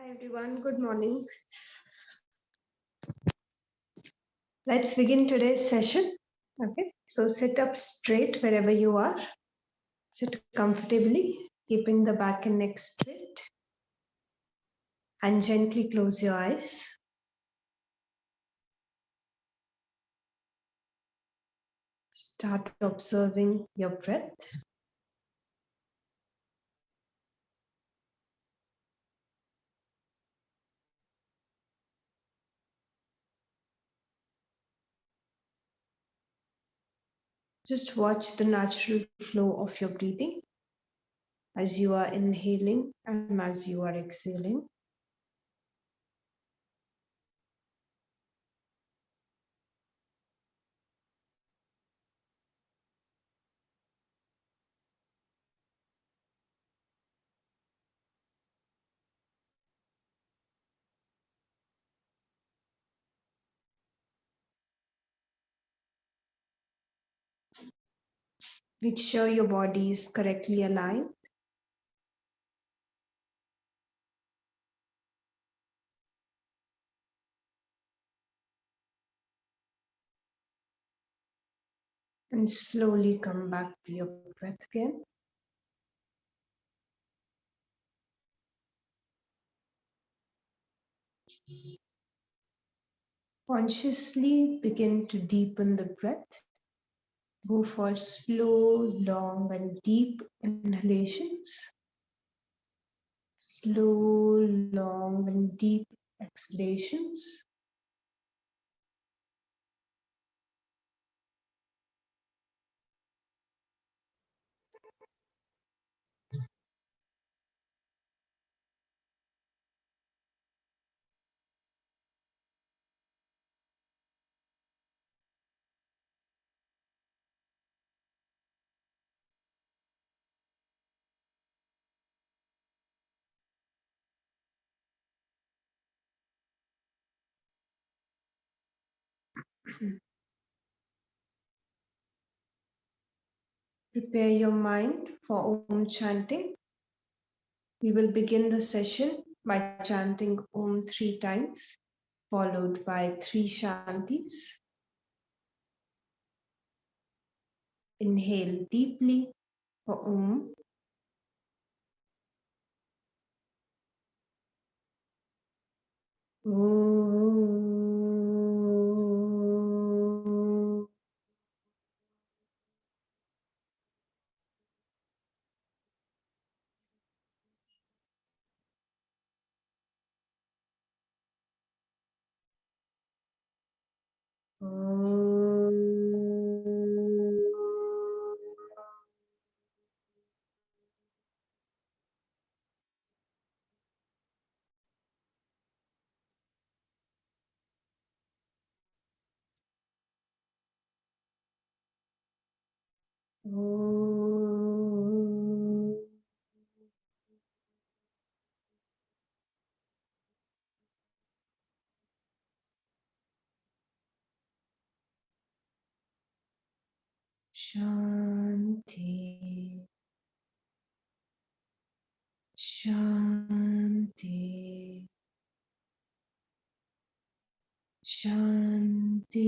Hi everyone, good morning. Let's begin today's session. Okay, so sit up straight wherever you are. Sit comfortably, keeping the back and neck straight. And gently close your eyes. Start observing your breath. Just watch the natural flow of your breathing as you are inhaling and as you are exhaling. Make sure your body is correctly aligned. And slowly come back to your breath again. Consciously begin to deepen the breath. Go for slow, long, and deep inhalations. Slow, long, and deep exhalations. Prepare your mind for Om chanting. We will begin the session by chanting Om 3 times, followed by 3 Shantis. Inhale deeply for Om. Om. Shanti, Shanti, Shanti.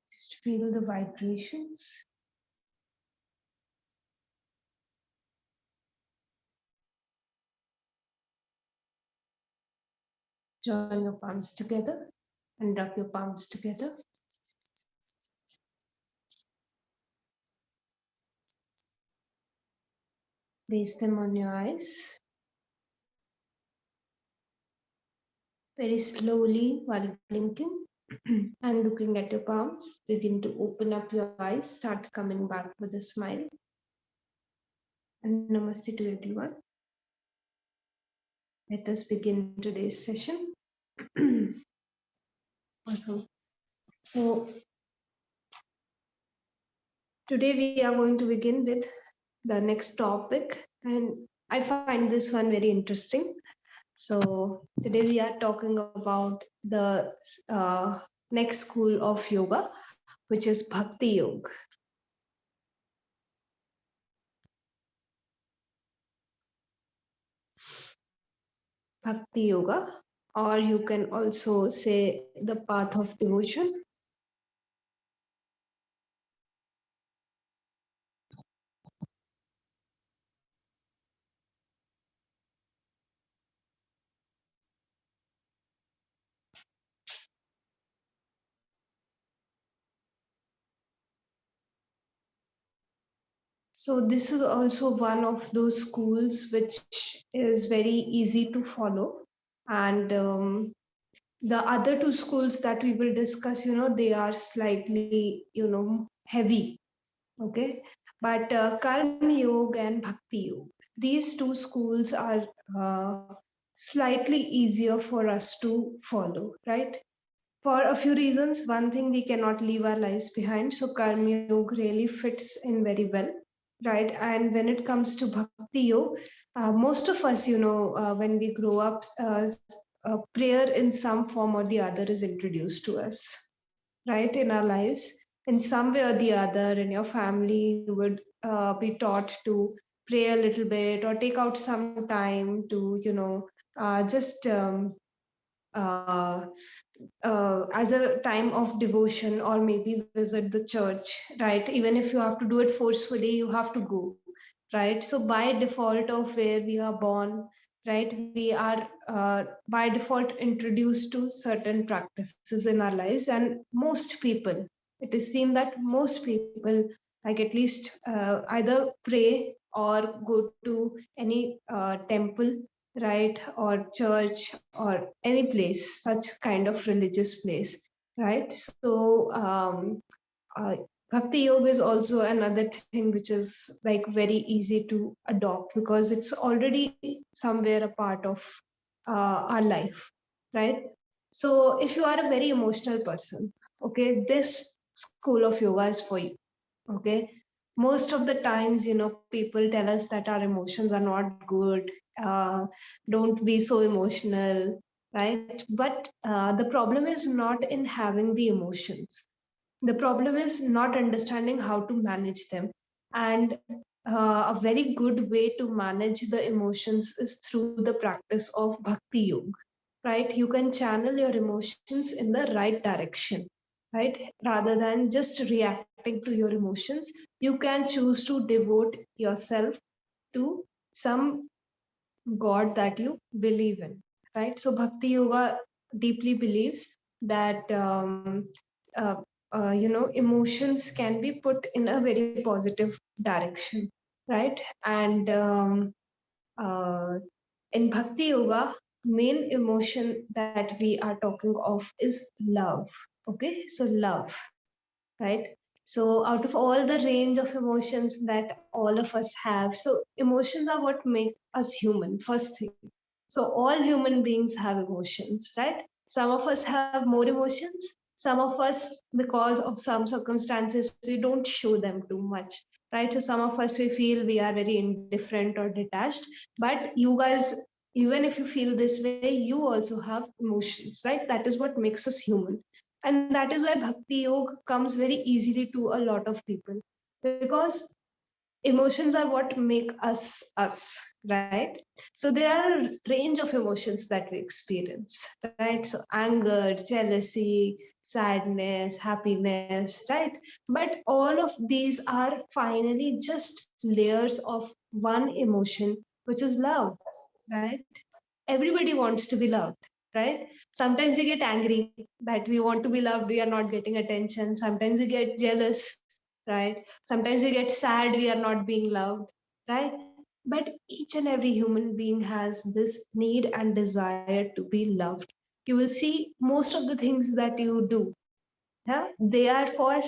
Just feel the vibrations. Join your palms together and rub your palms together. Place them on your eyes. Very slowly while blinking and looking at your palms, begin to open up your eyes, start coming back with a smile. And namaste to everyone. Let us begin today's session. Awesome. So today we are going to begin with the next topic, and I find this one very interesting. So today we are talking about the next school of yoga, which is Bhakti-Yoga. Bhakti-Yoga, or you can also say the path of devotion. So this is also one of those schools which is very easy to follow. And the other two schools that we will discuss, they are slightly, heavy. Okay. But Karma Yoga and Bhakti Yoga, these two schools are uh, slightly easier for us to follow, right? For a few reasons. One thing, we cannot leave our lives behind. So Karma Yoga really fits in very well, right? And when it comes to Bhakti Yoga, most of us, when we grow up, prayer in some form or the other is introduced to us, right, in our lives. In some way or the other, in your family, you would be taught to pray a little bit or take out some time to, just uh, as a time of devotion, or maybe visit the church, right? Even if you have to do it forcefully, you have to go, right? So by default of where we are born, right, we are by default introduced to certain practices in our lives. And most people, it is seen that most people, like, at least either pray or go to any temple, right, or church, or any place, such kind of religious place, right? So uh, Bhakti Yoga is also another thing which is like very easy to adopt, because it's already somewhere a part of our life, right? So if you are a very emotional person, okay, this school of yoga is for you. Okay. Most of the times, people tell us that our emotions are not good. Don't be so emotional, right? But the problem is not in having the emotions. The problem is not understanding how to manage them. And a very good way to manage the emotions is through the practice of Bhakti Yoga, right? You can channel your emotions in the right direction, right? Rather than just reacting to your emotions, you can choose to devote yourself to some God that you believe in, right? So Bhakti Yoga deeply believes that uh, emotions can be put in a very positive direction, right? And uh, in Bhakti Yoga, main emotion that we are talking of is love. Okay, so love, right? So out of all the range of emotions that all of us have, so emotions are what make us human, first thing. So all human beings have emotions, right? Some of us have more emotions, some of us, because of some circumstances, we don't show them too much, right? So some of us, we feel we are very indifferent or detached. But you guys, even if you feel this way, you also have emotions, right? That is what makes us human. And that is why Bhakti Yoga comes very easily to a lot of people, because emotions are what make us, right? So there are a range of emotions that we experience, right? So anger, jealousy, sadness, happiness, right? But all of these are finally just layers of one emotion, which is love, right? Everybody wants to be loved, right? Sometimes we get angry that we want to be loved, we are not getting attention. Sometimes we get jealous, right? Sometimes we get sad, we are not being loved, right? But each and every human being has this need and desire to be loved. You will see most of the things that you do, yeah, they are for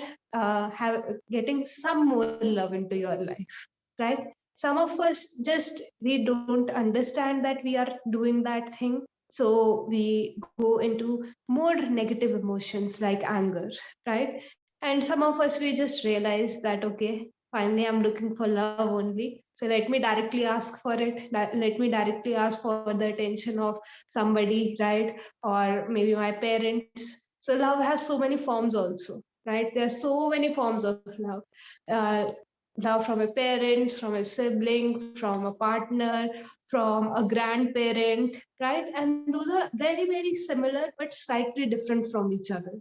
getting some more love into your life, right? Some of us, just we don't understand that we are doing that thing, so we go into more negative emotions like anger, right? And some of us, we just realize that, okay, finally I'm looking for love only, so let me directly ask for it. Let me directly ask for the attention of somebody, right? Or maybe my parents, So love has so many forms also, right? There are so many forms of love. Uh, Love from a parent, from a sibling, from a partner, from a grandparent, right? And those are very, very similar, but slightly different from each other.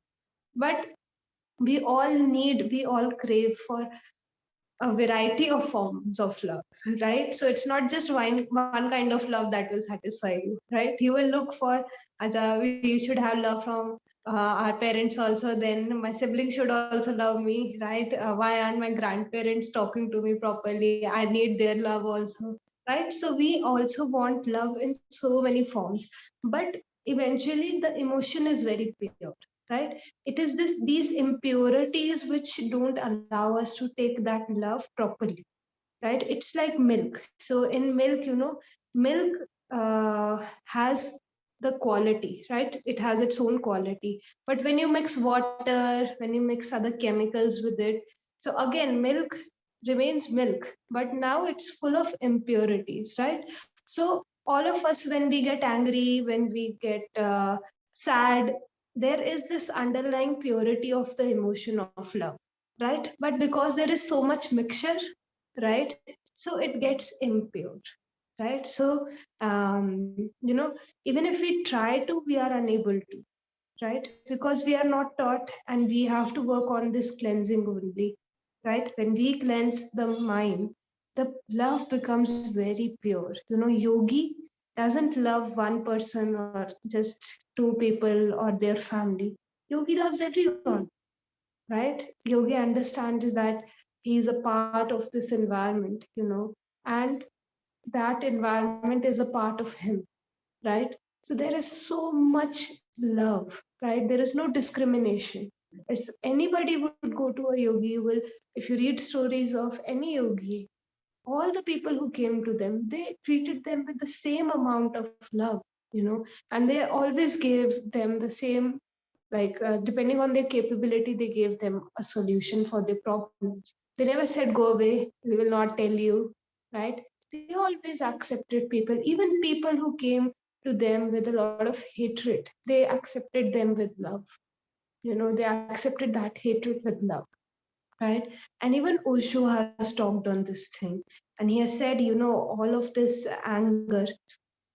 But we all crave for a variety of forms of love, right? So it's not just one kind of love that will satisfy you, right? You will look for, we should have love from our parents also, then my siblings should also love me, right? Why aren't my grandparents talking to me properly? I need their love also, right? So we also want love in so many forms, but eventually the emotion is very pure, right? It is these impurities which don't allow us to take that love properly, right? It's like milk. So in milk, milk has the quality, right? It has its own quality. But when you mix water, when you mix other chemicals with it, so again milk remains milk, but now it's full of impurities, right? So all of us, when we get angry, when we get sad, there is this underlying purity of the emotion of love, right? But because there is so much mixture, right, so it gets impure, right? So even if we try to, we are unable to, right? Because we are not taught, and we have to work on this cleansing only, right? When we cleanse the mind, the love becomes very pure. Yogi doesn't love one person or just two people or their family. Yogi loves everyone, right? Yogi understands that he is a part of this environment, and that environment is a part of him, right? So there is so much love, right? There is no discrimination. As anybody would go to a yogi, you will, if you read stories of any yogi, all the people who came to them, they treated them with the same amount of love, and they always gave them the same, like depending on their capability, they gave them a solution for their problems. They never said, go away, we will not tell you, right? They always accepted people, even people who came to them with a lot of hatred, they accepted them with love. They accepted that hatred with love, right? And even Osho has talked on this thing, and he has said, all of this anger,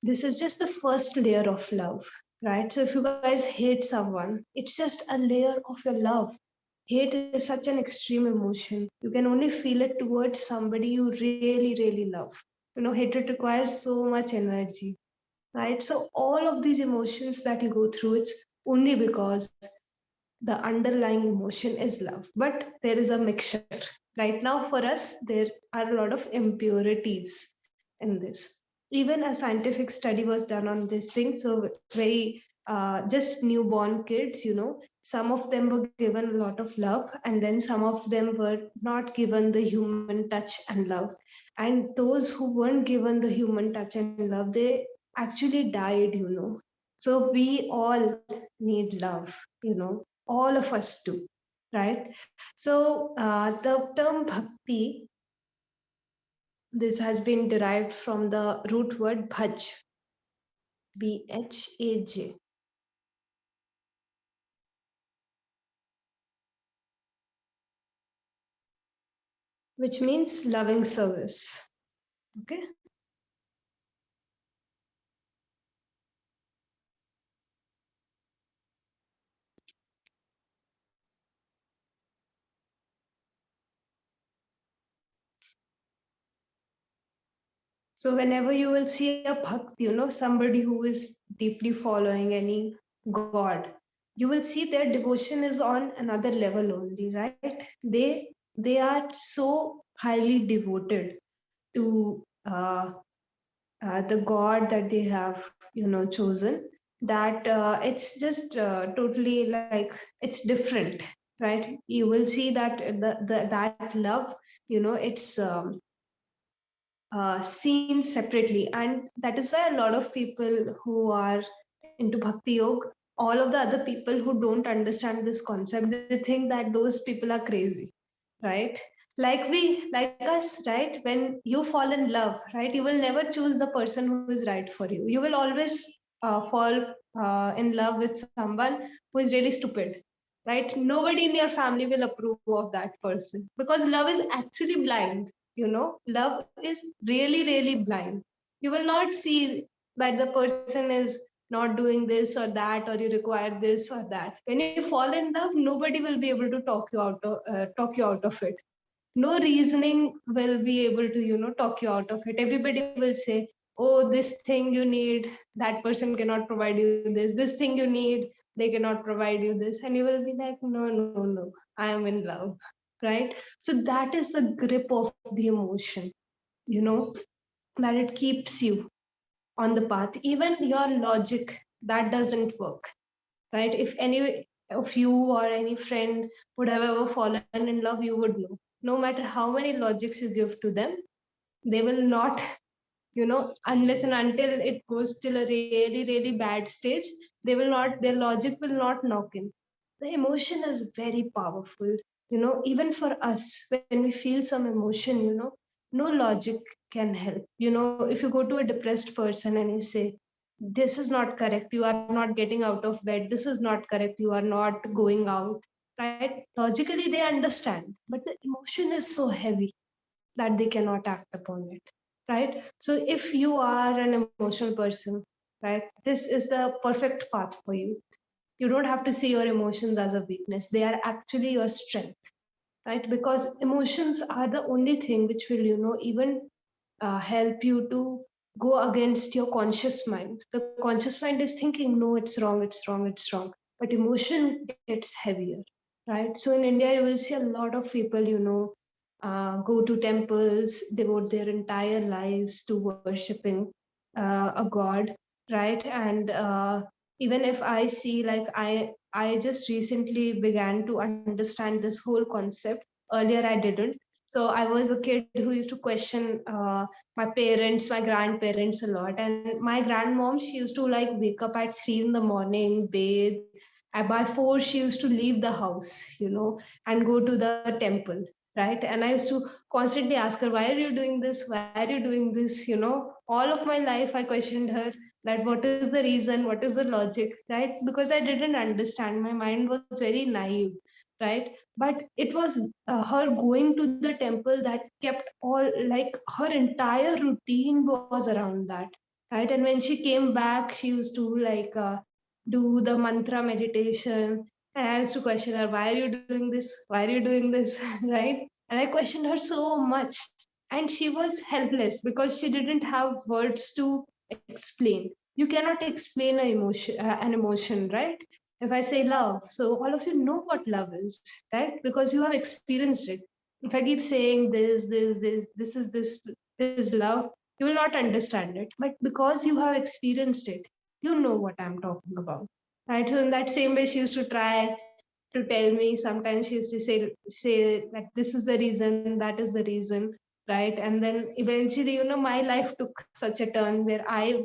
this is just the first layer of love, right? So if you guys hate someone, it's just a layer of your love. Hate is such an extreme emotion. You can only feel it towards somebody you really, really love. Hatred requires so much energy, right? So all of these emotions that you go through, it's only because the underlying emotion is love. But there is a mixture. Right now, for us, there are a lot of impurities in this. Even a scientific study was done on this thing. So, very just newborn kids, some of them were given a lot of love, and then some of them were not given the human touch and love. And those who weren't given the human touch and love, they actually died, So, we all need love, all of us do, right? So the term bhakti, this has been derived from the root word bhaj, bhaj, which means loving service. Okay. So whenever you will see a bhakt, somebody who is deeply following any god, you will see their devotion is on another level only, right? They are so highly devoted to the god that they have, chosen, that it's just totally like it's different, right? You will see that that love, it's seen separately, and that is why a lot of people who are into bhakti yoga, all of the other people who don't understand this concept, they think that those people are crazy, right? Like us, right? When you fall in love, right, you will never choose the person who is right for you. You will always fall in love with someone who is really stupid, right? Nobody in your family will approve of that person because love is actually blind. Love is really, really blind. You will not see that the person is not doing this or that, or you require this or that. When you fall in love, nobody will be able to talk you out of it. No reasoning will be able to talk you out of it. Everybody will say, oh, this thing you need, that person cannot provide you this thing you need, they cannot provide you this, and you will be like, no, no, no, I am in love, right? So that is the grip of the emotion, you know that it keeps you on the path. Even your logic, that doesn't work, right? If any of you or any friend would have ever fallen in love, you would know. No matter how many logics you give to them, they will not, unless and until it goes till a really, really bad stage, their logic will not knock in. The emotion is very powerful. Even for us, when we feel some emotion, no logic can help. If you go to a depressed person and you say, this is not correct, you are not getting out of bed, this is not correct, you are not going out, right? Logically they understand, but the emotion is so heavy that they cannot act upon it, right? So if you are an emotional person, right, this is the perfect path for you. You don't have to see your emotions as a weakness, they are actually your strength, right? Because emotions are the only thing which will even help you to go against your conscious mind. The conscious mind is thinking, no, it's wrong, it's wrong, it's wrong. But emotion gets heavier, right? So in India, you will see a lot of people, go to temples, devote their entire lives to worshipping a god, right? And even if I see, like, I just recently began to understand this whole concept. Earlier, I didn't. So I was a kid who used to question my parents, my grandparents a lot. And my grandmom, she used to like wake up at 3 in the morning, bathe. And by 4, she used to leave the house, and go to the temple, right? And I used to constantly ask her, why are you doing this? Why are you doing this? All of my life I questioned her that what is the reason, what is the logic, right? Because I didn't understand. My mind was very naive, right? But it was her going to the temple that kept all, like, her entire routine was around that, right? And when she came back, she used to like do the mantra meditation. And I used to question her, why are you doing this? Why are you doing this? Right? And I questioned her so much. And she was helpless because she didn't have words to explain. You cannot explain an emotion, right? If I say love, so all of you know what love is, right? Because you have experienced it. If I keep saying this is love, you will not understand it. But because you have experienced it, you know what I'm talking about, right? So in that same way, she used to try to tell me. Sometimes she used to say like, this is the reason, that is the reason, right? And then eventually, my life took such a turn where I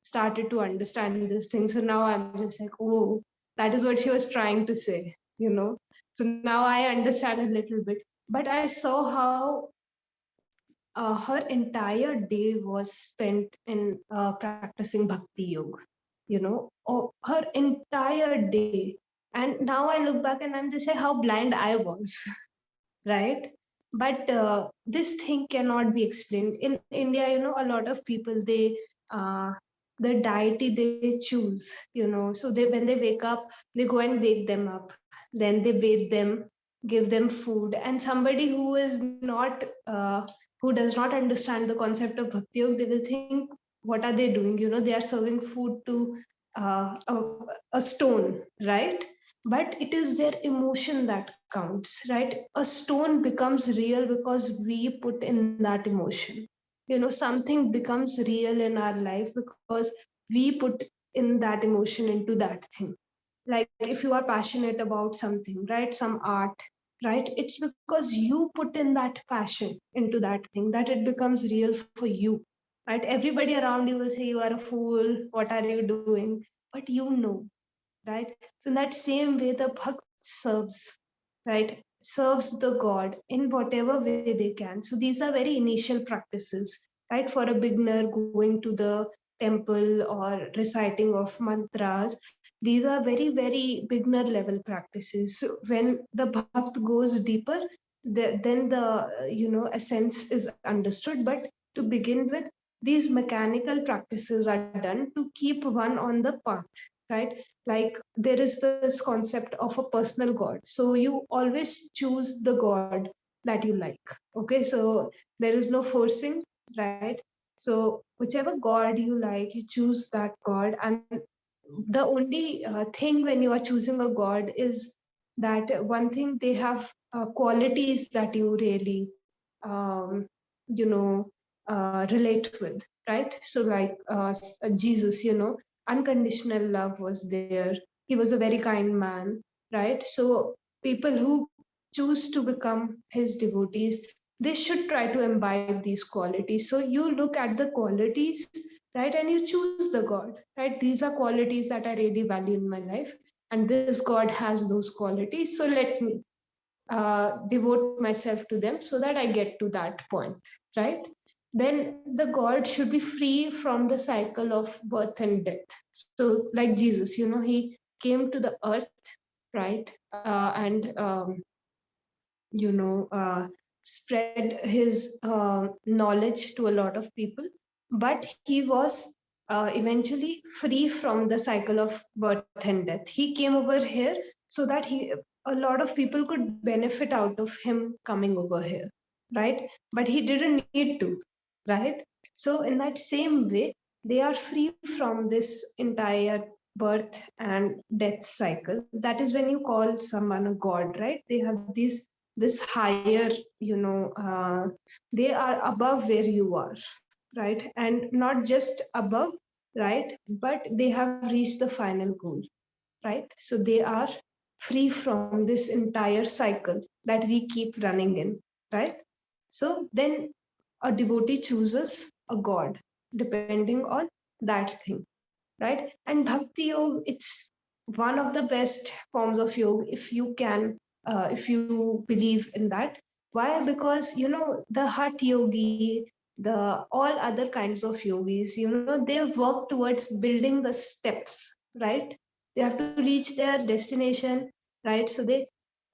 started to understand this thing. So now I'm just like, oh, that is what she was trying to say. So now I understand a little bit. But I saw how her entire day was spent in practicing bhakti yoga, her entire day. And now I look back and I'm just like, how blind I was, right? But this thing cannot be explained. In India, a lot of people, uh, the deity they choose, so when they wake up, they go and wake them up, then they bathe them, give them food. And somebody who does not understand the concept of bhakti yoga, they will think, what are they doing? They are serving food to a stone, right? But it is their emotion that counts, right? A stone becomes real because we put in that emotion. Something becomes real in our life because we put in that emotion into that thing. Like if you are passionate about something, right, some art, right, it's because you put in that passion into that thing that it becomes real for you, right? Everybody around you will say, you are a fool, what are you doing? But right? So in that same way, the bhakt serves, right? Serves the God in whatever way they can. So these are very initial practices, right? For a beginner going to the temple or reciting of mantras. These are very, very beginner level practices. So when the bhakt goes deeper, then the essence is understood. But to begin with, these mechanical practices are done to keep one on the path, right? Like there is this concept of a personal god, so you always choose the god that you like. Okay, so there is no forcing, right? So whichever god you like, you choose that god. And the only thing when you are choosing a god is that one thing, they have qualities that you really um, you know relate with, right? So like Jesus, unconditional love was there. He was a very kind man, right? So people who choose to become his devotees, they should try to imbibe these qualities. So you look at the qualities, right, and you choose the god, right? These are qualities that I really value in my life, and this god has those qualities, so let me devote myself to them so that I get to that point, right? Then the god should be free from the cycle of birth and death. So like Jesus, he came to the earth, right? And spread his knowledge to a lot of people, but he was eventually free from the cycle of birth and death. He came over here so that a lot of people could benefit out of him coming over here, right? But he didn't need to, right? So in that same way, they are free from this entire birth and death cycle. That is when you call someone a god, right? They have this higher, they are above where you are, right? And not just above, right, but they have reached the final goal, right? So they are free from this entire cycle that we keep running in, right? So then a devotee chooses a god depending on that thing, right? And bhakti yoga, it's one of the best forms of yoga if you believe in that. Why? Because the hatha yogi, the all other kinds of yogis, they work towards building the steps, right? They have to reach their destination, right? So they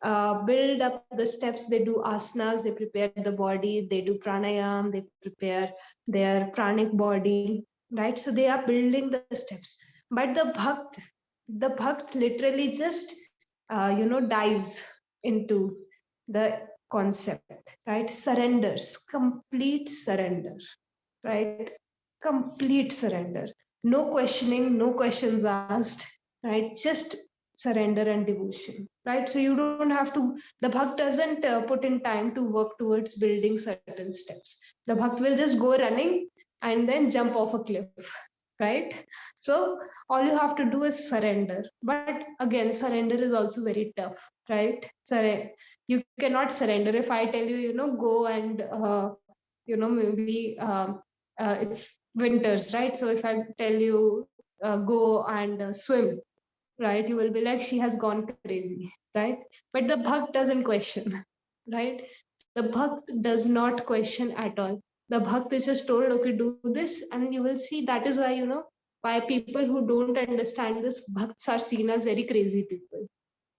build up the steps. They do asanas, they prepare the body, they do pranayam, they prepare their pranic body, right? So they are building the steps. But the bhakt literally just dives into the concept, right? Surrenders, complete surrender, right? Complete surrender. No questioning, no questions asked, right? Just surrender and devotion, right? So you don't have to, the bhakt doesn't put in time to work towards building certain steps. The bhakt will just go running and then jump off a cliff, right? So all you have to do is surrender. But again, surrender is also very tough, right? You cannot surrender. If I tell you, go and maybe it's winters, right? So if I tell you go and swim, right, you will be like, she has gone crazy, right? But the bhakt doesn't question, right? The bhakt does not question at all. The bhakt is just told, okay, do this, and you will see. That is why, why people who don't understand this, bhakts are seen as very crazy people,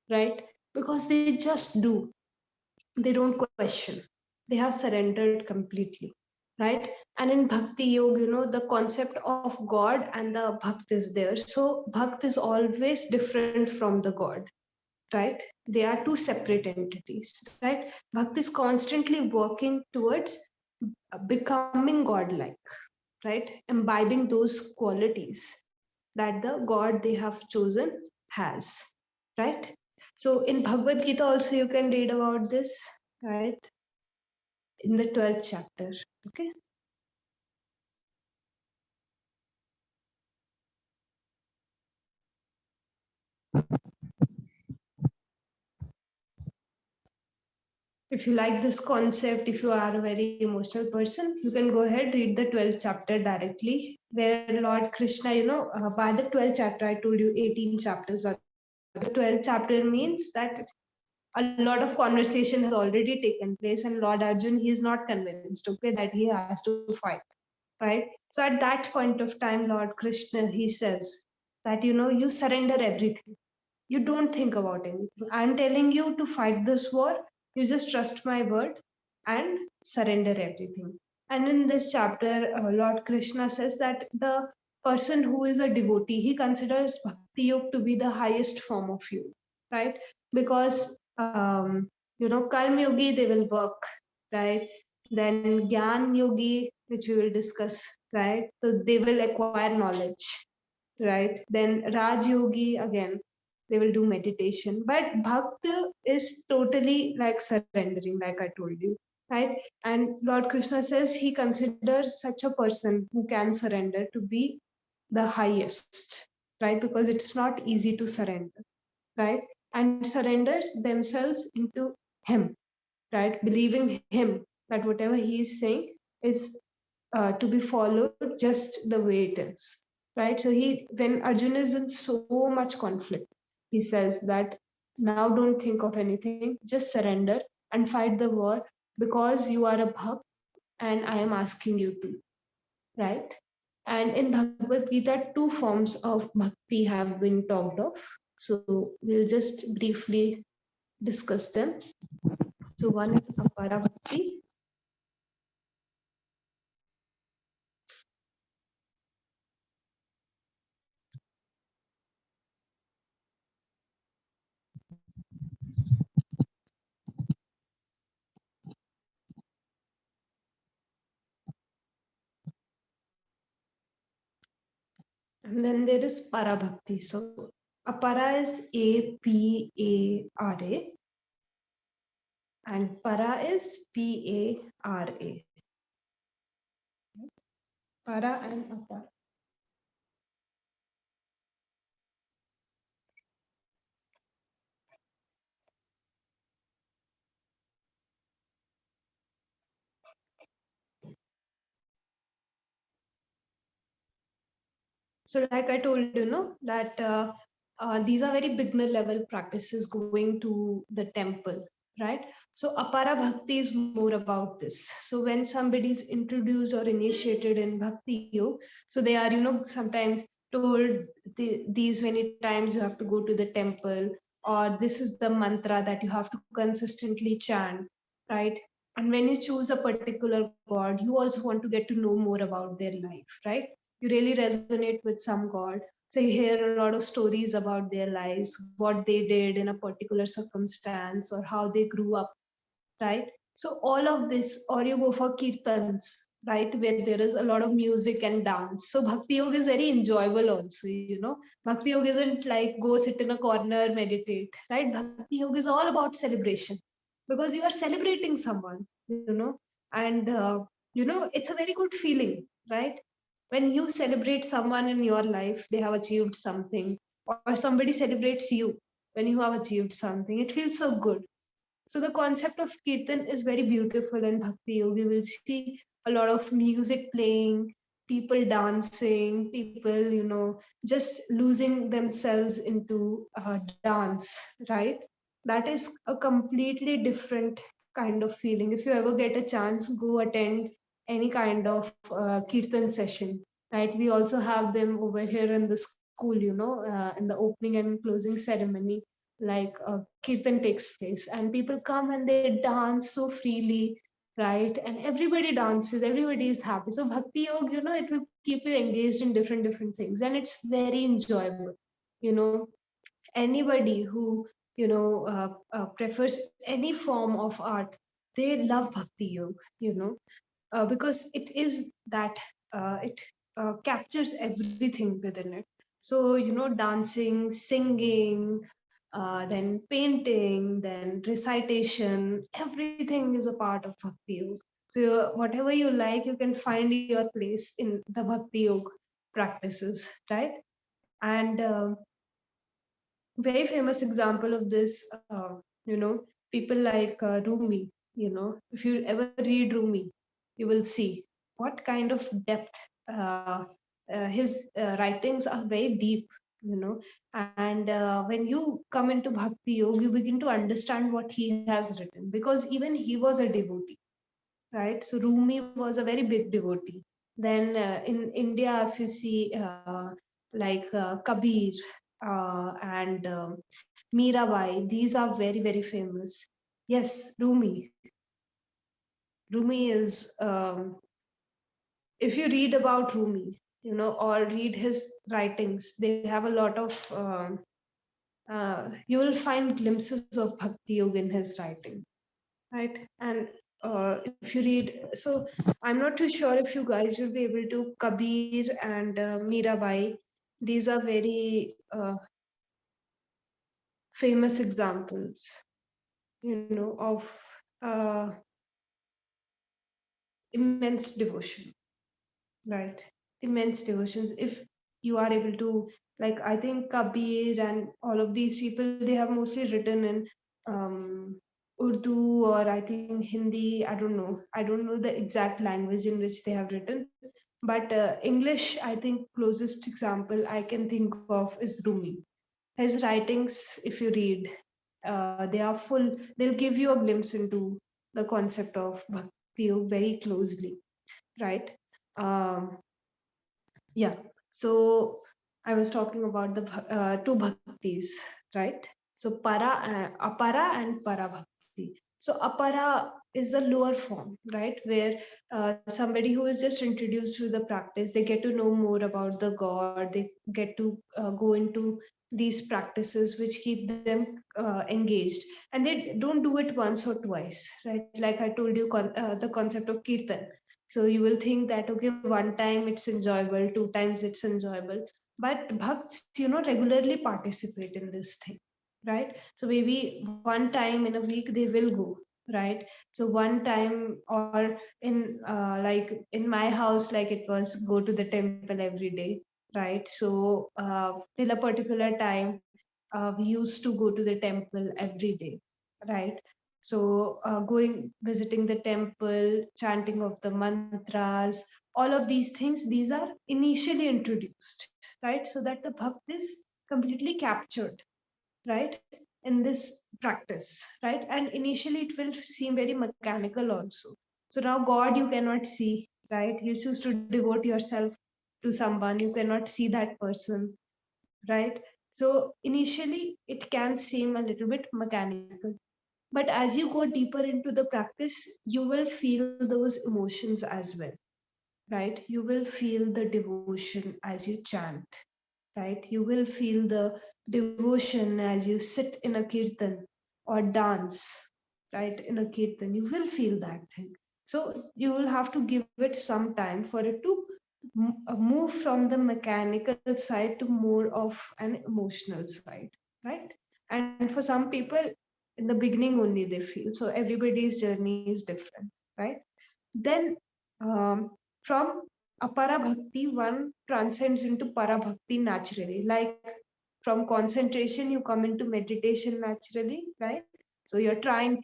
right? Because they just do, they don't question, they have surrendered completely, right? And in bhakti yoga, the concept of god and the bhakt is there. So bhakt is always different from the god, right? They are two separate entities, right? Bhakt is constantly working towards becoming godlike, right? Imbibing those qualities that the god they have chosen has, right? So in Bhagavad Gita also you can read about this, right? In the 12th chapter. Okay. If you like this concept, if you are a very emotional person, you can go ahead, read the 12th chapter directly, where Lord Krishna, by the 12th chapter, I told you 18 chapters are. The 12th chapter means that a lot of conversation has already taken place, and Lord Arjun, he is not convinced, okay, that he has to fight. right? So at that point of time, Lord Krishna, he says that, you surrender everything. You don't think about anything. I'm telling you to fight this war. You just trust my word and surrender everything. And in this chapter, Lord Krishna says that the person who is a devotee, he considers Bhakti Yoga to be the highest form of yoga, right? Because, Karma Yogi, they will work, right? Then Gyan Yogi, which we will discuss, right? So they will acquire knowledge, right? Then Raj Yogi, again, they will do meditation. But Bhakta is totally like surrendering, like I told you, right? And Lord Krishna says he considers such a person who can surrender to be the highest, right? Because it's not easy to surrender, right? And surrenders themselves into him, right? Believing him that whatever he is saying is to be followed just the way it is, right? So when Arjuna is in so much conflict, he says that now don't think of anything, just surrender and fight the war because you are a bhakt and I am asking you to, right? And in Bhagavad Gita, two forms of bhakti have been talked of. So we'll just briefly discuss them. So one is apara bhakti. And then there is Parabhakti. So Apara is Apara and Para is Para. Para and Apara. So like I told you, that these are very beginner level practices going to the temple, right? So Apara Bhakti is more about this. So when somebody is introduced or initiated in Bhakti Yoga, so they are, sometimes told these many times you have to go to the temple, or this is the mantra that you have to consistently chant, right? And when you choose a particular god, you also want to get to know more about their life, right? You really resonate with some god, so you hear a lot of stories about their lives, what they did in a particular circumstance or how they grew up, right? So all of this, or you go for kirtans, right, where there is a lot of music and dance. So bhakti yoga is very enjoyable also, bhakti yoga isn't like go sit in a corner meditate, right? Bhakti yoga is all about celebration because you are celebrating someone, and it's a very good feeling, right? When you celebrate someone in your life, they have achieved something, or somebody celebrates you when you have achieved something, it feels so good. So the concept of kirtan is very beautiful in Bhakti Yoga. You will see a lot of music playing, people dancing, people, just losing themselves into dance, right? That is a completely different kind of feeling. If you ever get a chance, go attend any kind of kirtan session, right? We also have them over here in the school, in the opening and closing ceremony, like kirtan takes place and people come and they dance so freely, right? And everybody dances, everybody is happy. So bhakti yoga, it will keep you engaged in different things and it's very enjoyable, you know anybody who prefers any form of art, they love bhakti yoga, because it is that it captures everything within it. So, dancing, singing, then painting, then recitation, everything is a part of Bhakti Yoga. So, whatever you like, you can find your place in the Bhakti Yoga practices, right? And very famous example of this, people like Rumi, if you ever read Rumi, you will see what kind of depth his writings are very deep, and when you come into Bhakti Yoga, you begin to understand what he has written because even he was a devotee, right? So Rumi was a very big devotee, Then in India, if you see like Kabir and Mirabai, these are very, very famous. Yes, Rumi. Rumi is, if you read about Rumi, or read his writings, they have a lot of, you will find glimpses of Bhakti Yoga in his writing, right? And if you read, so I'm not too sure if you guys will be able to, Kabir and Mirabai, these are very famous examples, of uh, immense devotion, right? Immense devotions. If you are able to, like, I think Kabir and all of these people, they have mostly written in Urdu, or I think Hindi. I don't know the exact language in which they have written, but English, I think closest example I can think of is Rumi. His writings, if you read, they are full. They'll give you a glimpse into the concept of bhakti yoga very closely, right? Um, yeah. So I was talking about the two bhaktis, right? So apara and para bhakti. So apara is the lower form, right? Where somebody who is just introduced to the practice, they get to know more about the God. They get to go into these practices which keep them engaged, and they don't do it once or twice, right? Like I told you, the concept of kirtan. So you will think that, okay, one time it's enjoyable, two times it's enjoyable, but bhakts, regularly participate in this thing, right? So maybe one time in a week they will go, right? So one time, or in like in my house, like it was go to the temple every day, right? So till a particular time, we used to go to the temple every day, right? So going, visiting the temple, chanting of the mantras, all of these things, these are initially introduced, right? So that the bhakt is completely captured, right, in this practice, right? And initially it will seem very mechanical also. So now God you cannot see, right? You choose to devote yourself to someone, you cannot see that person, right? So initially it can seem a little bit mechanical, but as you go deeper into the practice, you will feel those emotions as well, right? You will feel the devotion as you chant, right? You will feel the devotion as you sit in a kirtan or dance, right? In a kirtan, you will feel that thing. So you will have to give it some time for it to move from the mechanical side to more of an emotional side, right? And for some people, in the beginning only they feel. So everybody's journey is different, right? Then from apara bhakti, one transcends into para bhakti naturally. Like from concentration, you come into meditation naturally, right? So you're trying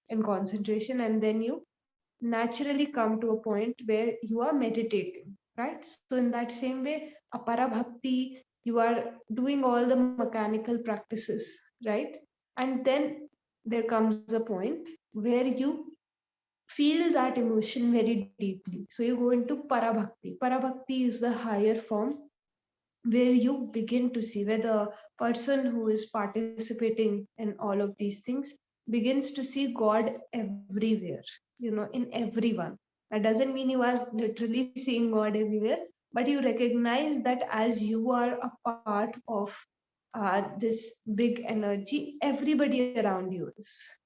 in concentration, and then you naturally come to a point where you are meditating, right? So in that same way, apara bhakti, you are doing all the mechanical practices, right? And then there comes a point where you feel that emotion very deeply. So you go into parabhakti. Parabhakti is the higher form where you begin to see, where the person who is participating in all of these things begins to see God everywhere, in everyone. That doesn't mean you are literally seeing God everywhere, but you recognize that as you are a part of this big energy, everybody around you is.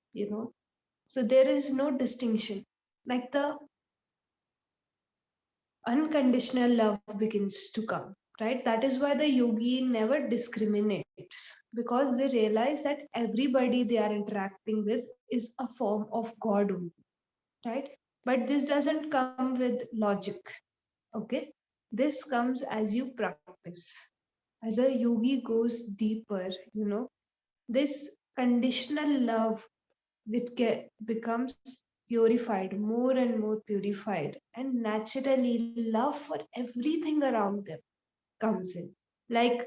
So there is no distinction. Like the unconditional love begins to come, right? That is why the yogi never discriminates, because they realize that everybody they are interacting with is a form of God only, right? But this doesn't come with logic, okay? This comes as you practice. As a yogi goes deeper, this conditional love, becomes purified, more and more purified, and naturally love for everything around them comes in. Like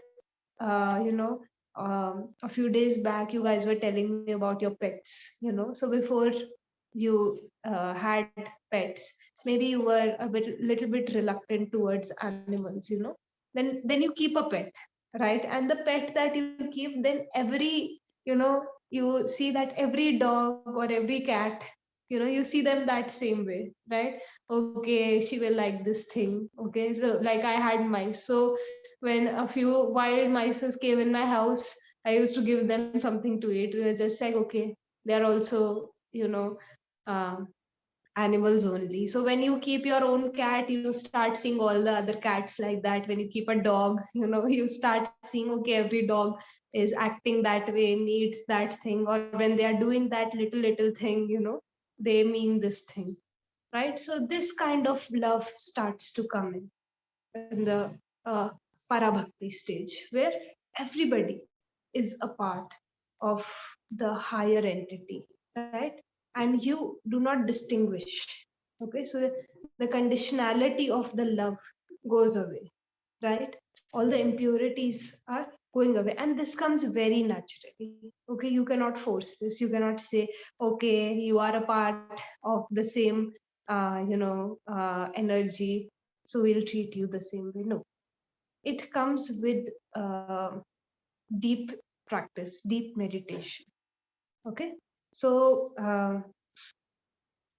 a few days back you guys were telling me about your pets, so before you had pets, maybe you were a little bit reluctant towards animals, then you keep a pet, right? And the pet that you keep, then you see that every dog or every cat, you see them that same way, right? Okay, she will like this thing. Okay, so like I had mice, so when a few wild mice came in my house, I used to give them something to eat. We were just like, okay, they're also, um, animals only. So when you keep your own cat, you start seeing all the other cats like that. When you keep a dog, you start seeing, okay, every dog is acting that way, needs that thing, or when they are doing that little thing, they mean this thing, right? So this kind of love starts to come in the uh, parabhakti stage, where everybody is a part of the higher entity, right? And you do not distinguish. Okay, so the conditionality of the love goes away, right? All the impurities are going away, and this comes very naturally. Okay, you cannot force this. You cannot say, okay, you are a part of the same energy, so we'll treat you the same way. No, it comes with deep practice, deep meditation. Okay, so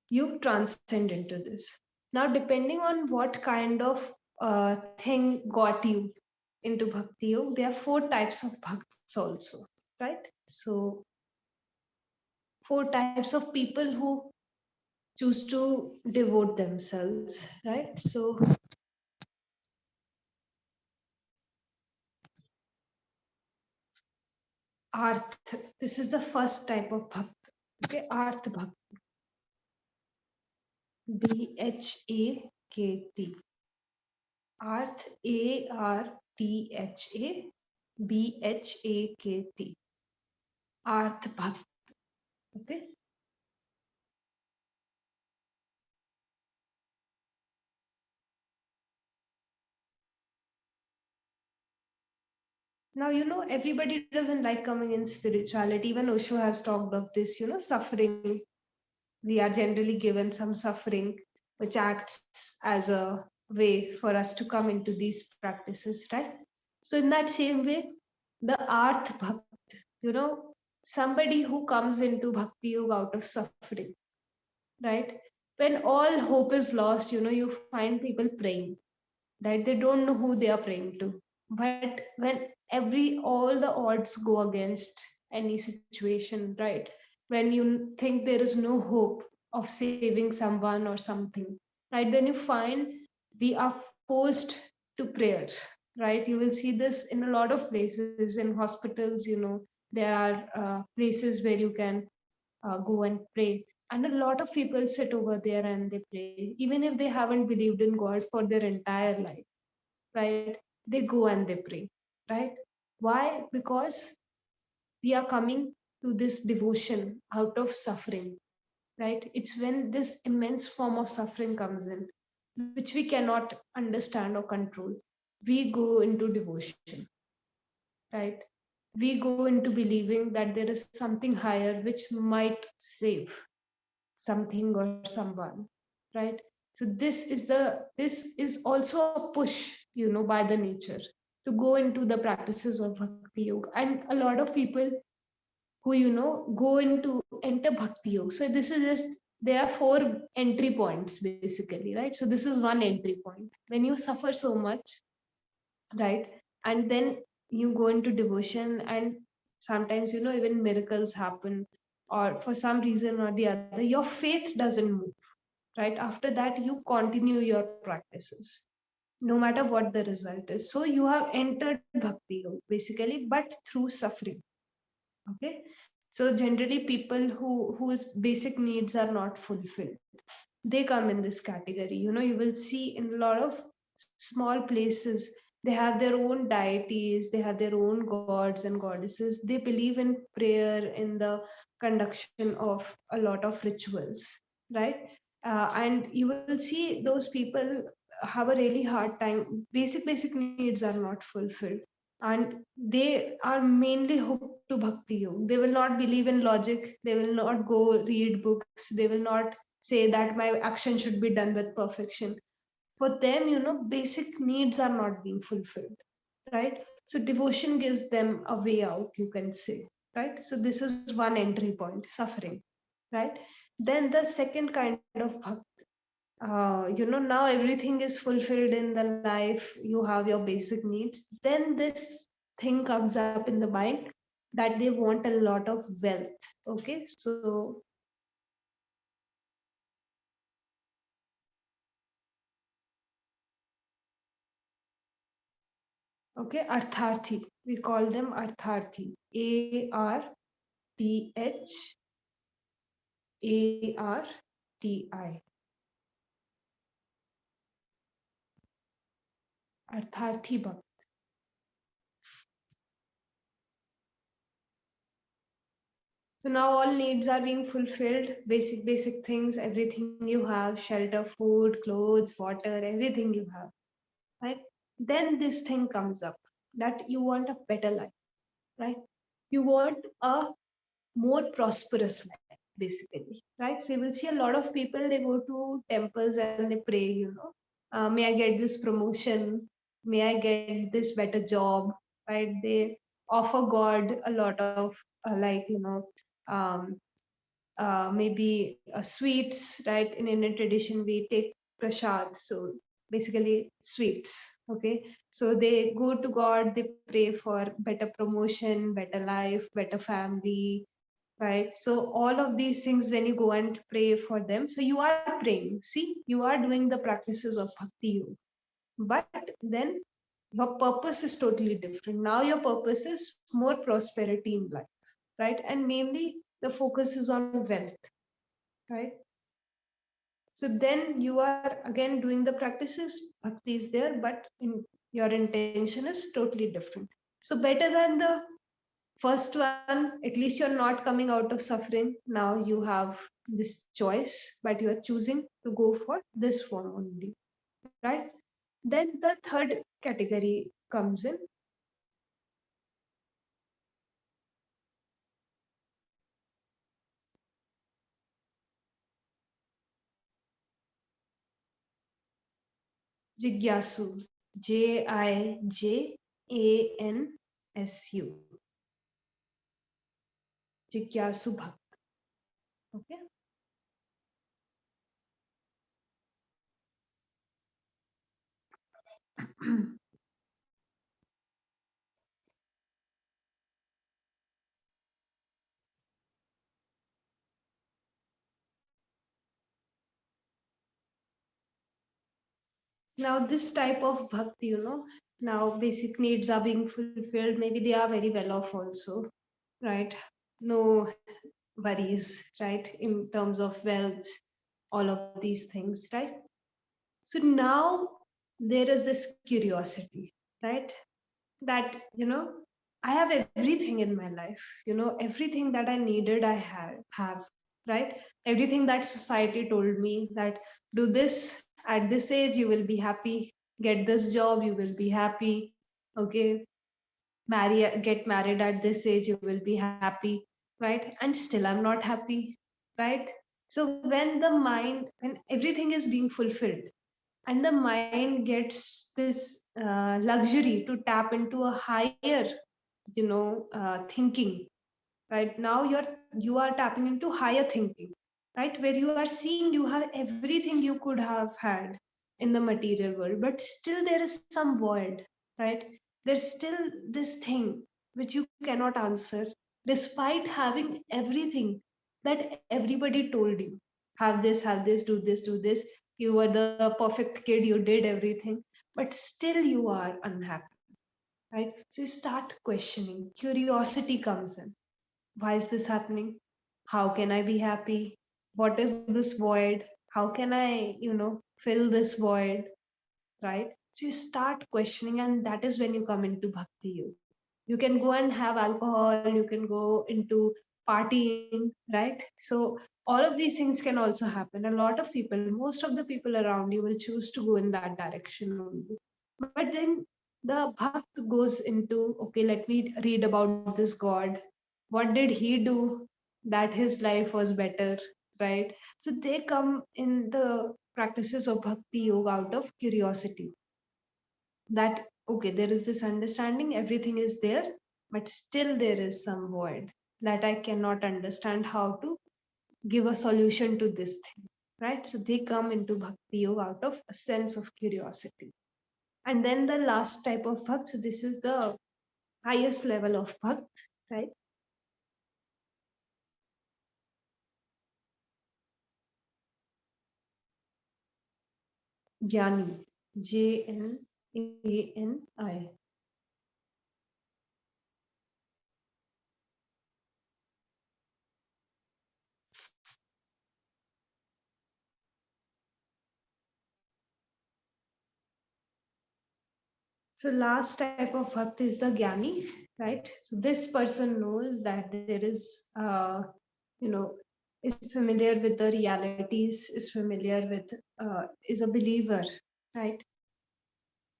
you transcend into this. Now, depending on what kind of thing got you into bhakti yoga, there are four types of bhakts also, right? So, four types of people who choose to devote themselves, right? So, arth, this is the first type of bhakt. Okay, arth bhakt, BHAKT. Arth, ARTHABHAKT. Arth bhakt. Okay. Now, everybody doesn't like coming in spirituality. Even Osho has talked of this, suffering. We are generally given some suffering, which acts as a way for us to come into these practices, right? So, in that same way, the Arth Bhakt, somebody who comes into Bhakti Yoga out of suffering, right? When all hope is lost, you find people praying, right? They don't know who they are praying to. But when all the odds go against any situation, right? When you think there is no hope of saving someone or something, right? Then you find we are forced to prayer, right? You will see this in a lot of places, in hospitals, there are places where you can go and pray. And a lot of people sit over there and they pray, even if they haven't believed in God for their entire life, right? They go and they pray, right? Why? Because we are coming to this devotion out of suffering, right? It's when this immense form of suffering comes in, which we cannot understand or control. We go into devotion, right? We go into believing that there is something higher which might save something or someone, right? So this is also a push, by the nature, to go into the practices of bhakti yoga. And a lot of people who go into enter bhakti yoga, so this is just, there are four entry points basically, right? So this is one entry point. When you suffer so much, right, and then you go into devotion, and sometimes even miracles happen, or for some reason or the other your faith doesn't move, right? After that you continue your practices no matter what the result is. So you have entered bhakti yoga basically, but through suffering. Okay, so generally people whose basic needs are not fulfilled, they come in this category. You will see in a lot of small places, they have their own deities, they have their own gods and goddesses, they believe in prayer, in the conduction of a lot of rituals, right? And you will see those people have a really hard time, basic needs are not fulfilled, and they are mainly hooked to bhakti yoga. They will not believe in logic. They will not go read books. They will not say that my action should be done with perfection. For them, basic needs are not being fulfilled, right? So devotion gives them a way out, you can say, right? So this is one entry point, suffering, right? Then the second kind of bhakti, now everything is fulfilled in the life, you have your basic needs, then this thing comes up in the mind that they want a lot of wealth. Okay, so okay, artharthi, we call them artharthi, ARTHARTI, artharthi bhakt. So now all needs are being fulfilled, basic things, everything you have, shelter, food, clothes, water, everything you have, right? Then this thing comes up that you want a better life, right? You want a more prosperous life, basically, right? So you will see a lot of people, they go to temples and they pray, may I get this promotion, may I get this better job, right? They offer God a lot of um, maybe sweets, right? In Indian tradition, we take prasad, so basically sweets. Okay, so they go to God, they pray for better promotion, better life, better family, right? So all of these things, when you go and pray for them, so you are praying. See, you are doing the practices of bhakti yoga, but then your purpose is totally different. Now your purpose is more prosperity in life, right? And mainly the focus is on wealth, right? So then you are again doing the practices, bhakti is there, but your intention is totally different. So better than the first one, at least you're not coming out of suffering. Now you have this choice, but you are choosing to go for this form only, right? Then the third category comes in, Jigyasu, Jigyansu, Jigyasu Bhakt. Okay. Now this type of bhakti, now basic needs are being fulfilled. Maybe they are very well off also, right? No worries, right? In terms of wealth, all of these things, right? So now there is this curiosity, right? That, I have everything in my life, everything that I needed, I have, right? Everything that society told me that do this at this age, you will be happy, get this job, you will be happy, okay, get married at this age, you will be happy, right? And still I'm not happy, right? So when everything is being fulfilled and the mind gets this luxury to tap into a higher thinking, right? Now you are tapping into higher thinking, right? Where you are seeing you have everything you could have had in the material world, but still there is some void, right? There's still this thing which you cannot answer, despite having everything that everybody told you, have this, do this, you were the perfect kid, you did everything, but still you are unhappy, right? So you start questioning, curiosity comes in. Why is this happening? How can I be happy? What is this void? How can I, fill this void, right? So you start questioning, and that is when you come into bhakti yoga. You can go and have alcohol, you can go into partying, right? So all of these things can also happen. A lot of people, most of the people around you will choose to go in that direction only. But then the bhakt goes into, okay, let me read about this God. What did he do that his life was better, right? So they come in the practices of bhakti yoga out of curiosity, that okay, there is this understanding, everything is there, but still there is some void that I cannot understand how to give a solution to this thing, right? So they come into bhakti yoga out of a sense of curiosity. And then the last type of bhakt, so this is the highest level of bhakt, right? Jnani, Jnani. So last type of bhakt is the Jnani, right? So this person knows that there is, you know, is familiar with the realities, is familiar with, is a believer, right?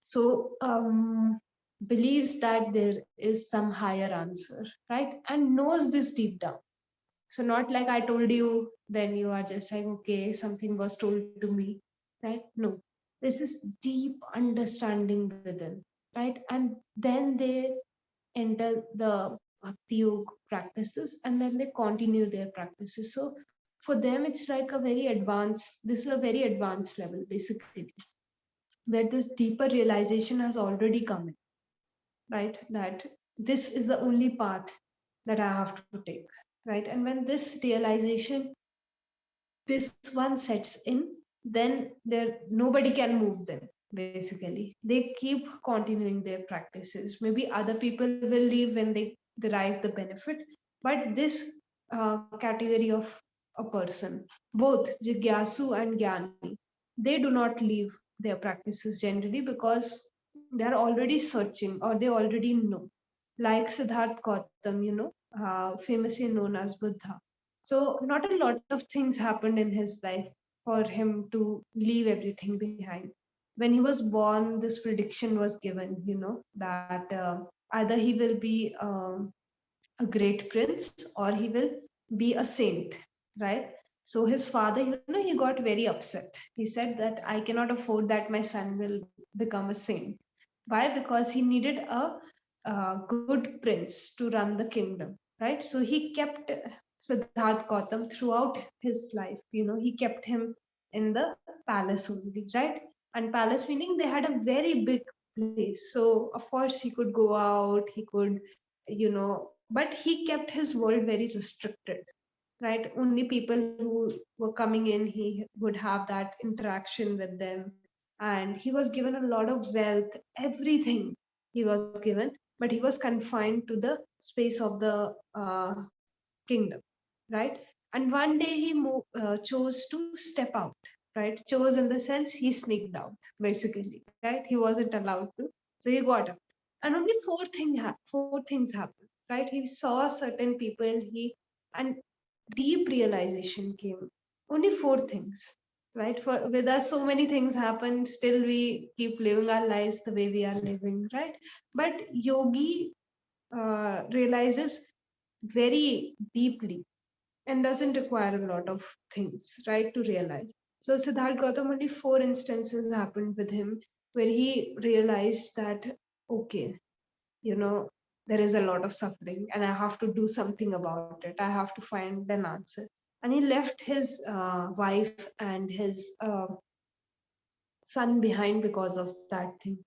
So believes that there is some higher answer, right? And knows this deep down. So not like I told you, then you are just like, okay, something was told to me, right? No, there's this deep understanding within, right? And then they enter the bhakti yoga practices, and then they continue their practices. So for them, it's like a very advanced, this is a very advanced level, basically, where this deeper realization has already come in, right? That this is the only path that I have to take, right? And when this realization, this one sets in, then there nobody can move them. Basically, they keep continuing their practices. Maybe other people will leave when they derive the benefit, but this category of a person, both Jigyasu and Gyani, they do not leave their practices generally because they are already searching or they already know. Like Siddharth Gautam, famously known as Buddha. So, not a lot of things happened in his life for him to leave everything behind. When he was born, this prediction was given, that either he will be a great prince or he will be a saint, right? So his father, he got very upset. He said that I cannot afford that my son will become a saint. Why? Because he needed a good prince to run the kingdom, right? So he kept Siddharth Gautam throughout his life. He kept him in the palace only, right? And palace meaning they had a very big place. So of course he could go out, he could, but he kept his world very restricted, right? Only people who were coming in, he would have that interaction with them. And he was given a lot of wealth, everything he was given, but he was confined to the space of the kingdom, right? And one day he chose to step out, right? Chose in the sense he sneaked out, basically, right? He wasn't allowed to, so he got out. And only four things happened, right? He saw certain people, and deep realization came. Only four things, right? For with us, so many things happen. Still, we keep living our lives the way we are living, right? But yogi realizes very deeply and doesn't require a lot of things, right, to realize. So Siddharth Gautam, only four instances happened with him where he realized that, okay, there is a lot of suffering and I have to do something about it. I have to find an answer. And he left his wife and his son behind because of that thing.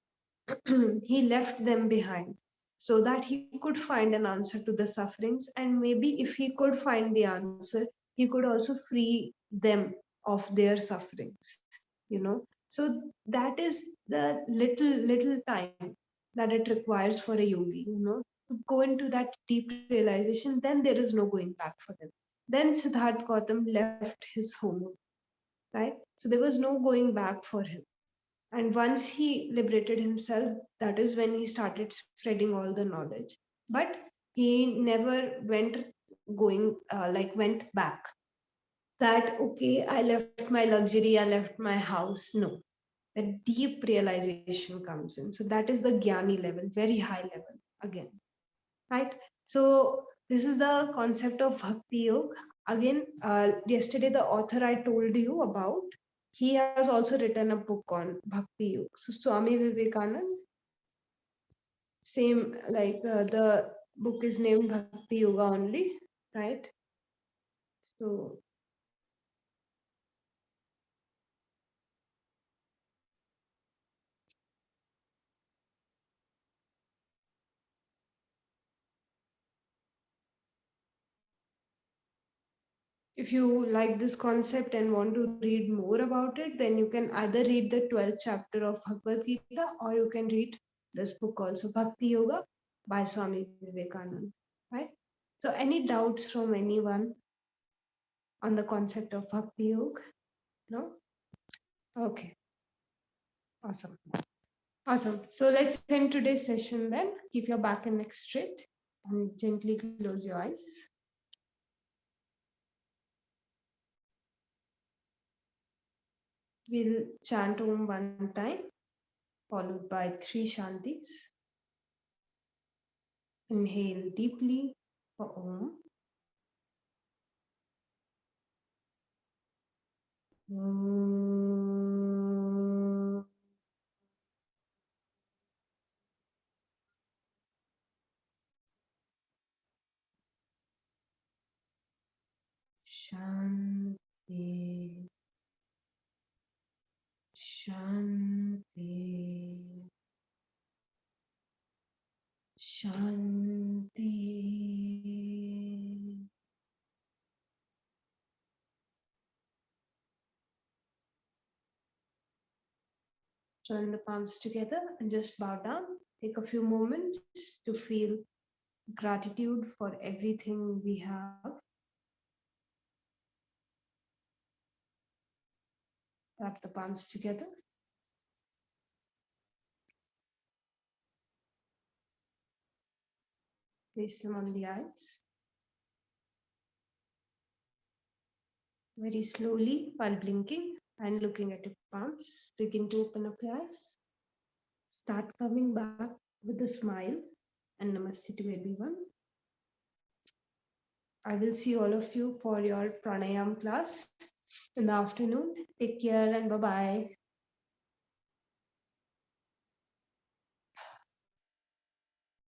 He left them behind so that he could find an answer to the sufferings. And maybe if he could find the answer, he could also free them of their sufferings, so that is the little time that it requires for a yogi, to go into that deep realization. Then there is no going back for them. Then Siddharth Gautam left his home, right? So there was no going back for him. And once he liberated himself, that is when he started spreading all the knowledge. But he never went back. That, okay, I left my luxury, I left my house. No. the deep realization comes in. So that is the Jnani level, very high level again, right? So this is the concept of Bhakti Yoga. Again, yesterday the author I told you about, he has also written a book on Bhakti Yoga. So Swami Vivekanand, same like the book is named Bhakti Yoga only, right? So if you like this concept and want to read more about it, then you can either read the 12th chapter of Bhagavad Gita or you can read this book also, Bhakti Yoga by Swami Vivekanand, right? So any doubts from anyone on the concept of Bhakti Yoga? No? Okay, awesome. Awesome. So let's end today's session then. Keep your back and neck straight and gently close your eyes. We'll chant Om one time, followed by 3 Shantis. Inhale deeply for Om. Om. Shanti. Shanti. Shanti. Join the palms together and just bow down. Take a few moments to feel gratitude for everything we have. Wrap the palms together. Place them on the eyes. Very slowly, while blinking and looking at your palms, begin to open up your eyes. Start coming back with a smile and namaste to everyone. I will see all of you for your pranayam class in the afternoon. Take care and bye-bye.